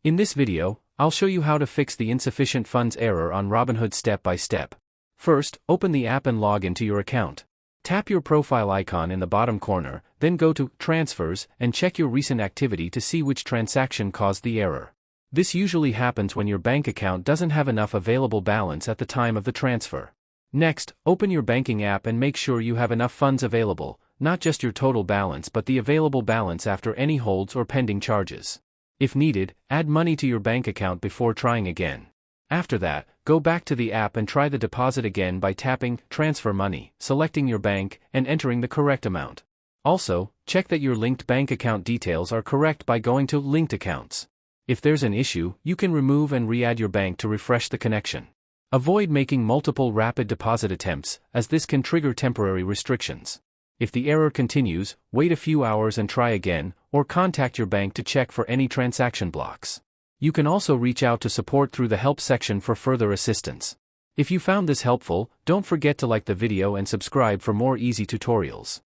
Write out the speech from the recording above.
In this video, I'll show you how to fix the insufficient funds error on Robinhood step by step. First, open the app and log into your account. Tap your profile icon in the bottom corner, then go to Transfers and check your recent activity to see which transaction caused the error. This usually happens when your bank account doesn't have enough available balance at the time of the transfer. Next, open your banking app and make sure you have enough funds available, not just your total balance but the available balance after any holds or pending charges. If needed, add money to your bank account before trying again. After that, go back to the app and try the deposit again by tapping Transfer Money, selecting your bank, and entering the correct amount. Also, check that your linked bank account details are correct by going to Linked Accounts. If there's an issue, you can remove and re-add your bank to refresh the connection. Avoid making multiple rapid deposit attempts, as this can trigger temporary restrictions. If the error continues, wait a few hours and try again, or contact your bank to check for any transaction blocks. You can also reach out to support through the help section for further assistance. If you found this helpful, don't forget to like the video and subscribe for more easy tutorials.